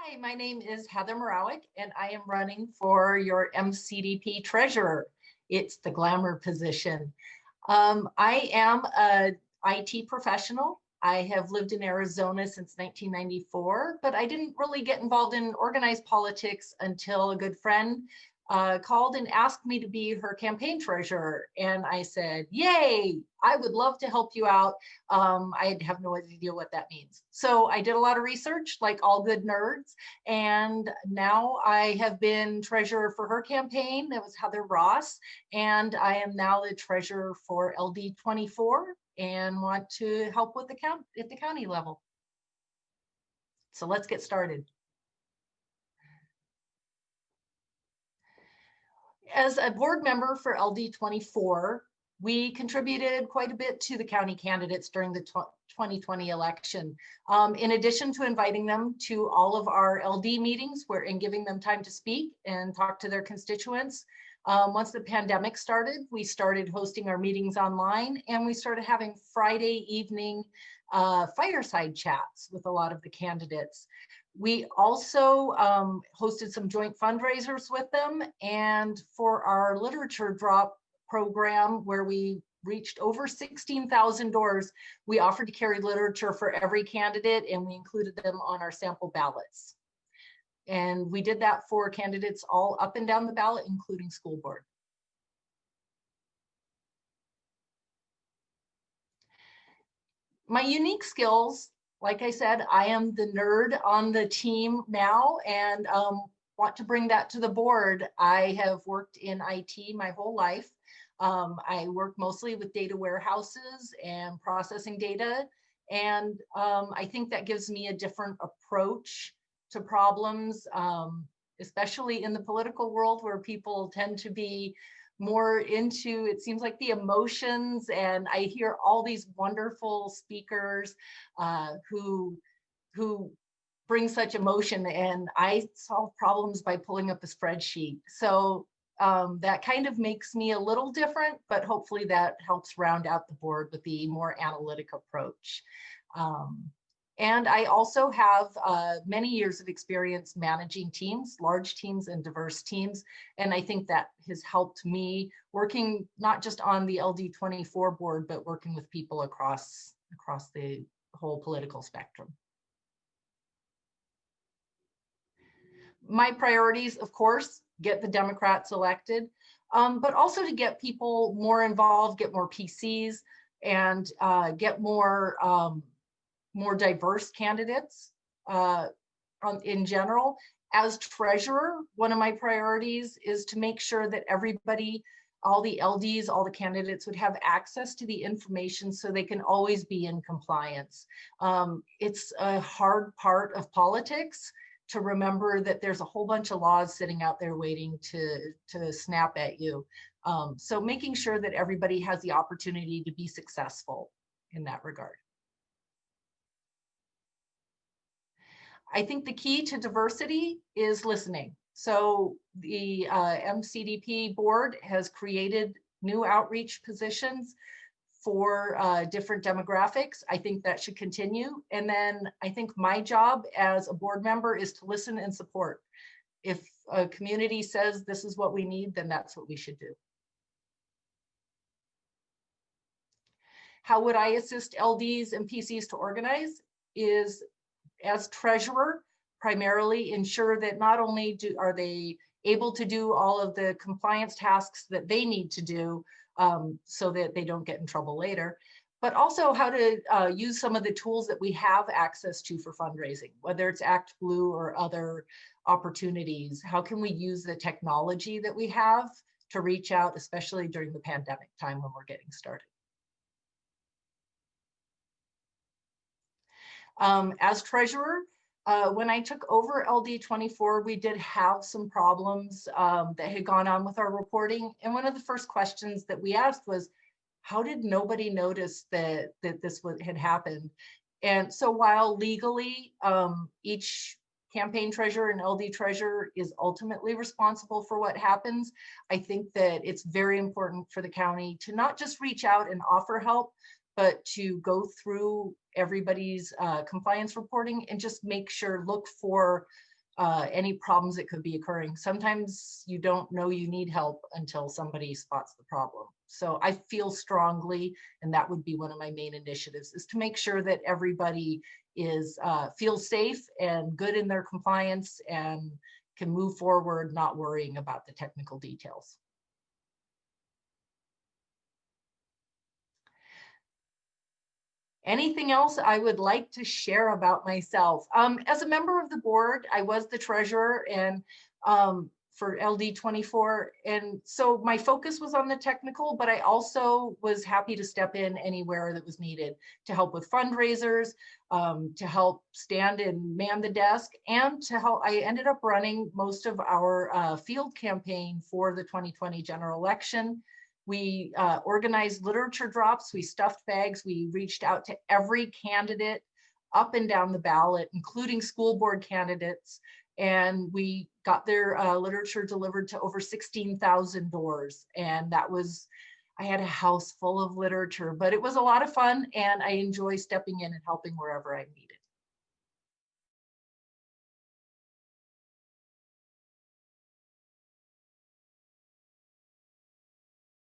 Hi, my name is Heather Mrowiec, and I am running for your MCDP Treasurer. It's the glamour position. I am an IT professional. I have lived in Arizona since 1994, but I didn't really get involved in organized politics until a good friend called and asked me to be her campaign treasurer. And I said, yay, I would love to help you out. I have no idea what that means. So I did a lot of research, like all good nerds. And now I have been treasurer for her campaign. That was Heather Ross. And I am now the treasurer for LD24 and want to help with the at the county level. So let's get started. As a board member for LD24, we contributed quite a bit to the county candidates during the 2020 election. In addition to inviting them to all of our LD meetings and giving them time to speak and talk to their constituents. Once the pandemic started, we started hosting our meetings online, and we started having Friday evening fireside chats with a lot of the candidates. We also hosted some joint fundraisers with them, and for our literature drop program, where we reached over 16,000 doors, we offered to carry literature for every candidate, and we included them on our sample ballots. And we did that for candidates all up and down the ballot, including school board. My unique skills, like I said, I am the nerd on the team now, and want to bring that to the board. I have worked in IT my whole life. I work mostly with data warehouses and processing data. And I think that gives me a different approach to problems, especially in the political world, where people tend to be more into, it seems like, the emotions. And I hear all these wonderful speakers who bring such emotion, and I solve problems by pulling up a spreadsheet. So that kind of makes me a little different, but hopefully that helps round out the board with the more analytic approach. And I also have many years of experience managing teams, large teams and diverse teams. And I think that has helped me working not just on the LD24 board, but working with people across the whole political spectrum. My priorities, of course, get the Democrats elected, but also to get people more involved, get more PCs, and get more diverse candidates in general. As treasurer, one of my priorities is to make sure that everybody, all the LDs, all the candidates would have access to the information so they can always be in compliance. It's a hard part of politics to remember that there's a whole bunch of laws sitting out there waiting to snap at you. So making sure that everybody has the opportunity to be successful in that regard. I think the key to diversity is listening. So the MCDP board has created new outreach positions for different demographics. I think that should continue. And then I think my job as a board member is to listen and support. If a community says this is what we need, then that's what we should do. How would I assist LDs and PCs to organize? Is, as treasurer, primarily ensure that not only are they able to do all of the compliance tasks that they need to do so that they don't get in trouble later, but also how to use some of the tools that we have access to for fundraising, whether it's Act Blue or other opportunities. How can we use the technology that we have to reach out, especially during the pandemic time when we're getting started? As treasurer, when I took over LD24, we did have some problems that had gone on with our reporting. And one of the first questions that we asked was, how did nobody notice that this had happened? And so while legally each campaign treasurer and LD treasurer is ultimately responsible for what happens, I think that it's very important for the county to not just reach out and offer help, but to go through everybody's compliance reporting and just make sure, look for any problems that could be occurring. Sometimes you don't know you need help until somebody spots the problem. So I feel strongly, and that would be one of my main initiatives, is to make sure that everybody is feels safe and good in their compliance and can move forward, not worrying about the technical details. Anything else I would like to share about myself? As a member of the board, I was the treasurer and for LD24. And so my focus was on the technical, but I also was happy to step in anywhere that was needed to help with fundraisers, to help stand and man the desk, and to help. I ended up running most of our field campaign for the 2020 general election. We organized literature drops, we stuffed bags, we reached out to every candidate up and down the ballot, including school board candidates, and we got their literature delivered to over 16,000 doors. And that was, I had a house full of literature, but it was a lot of fun, and I enjoy stepping in and helping wherever I'm needed.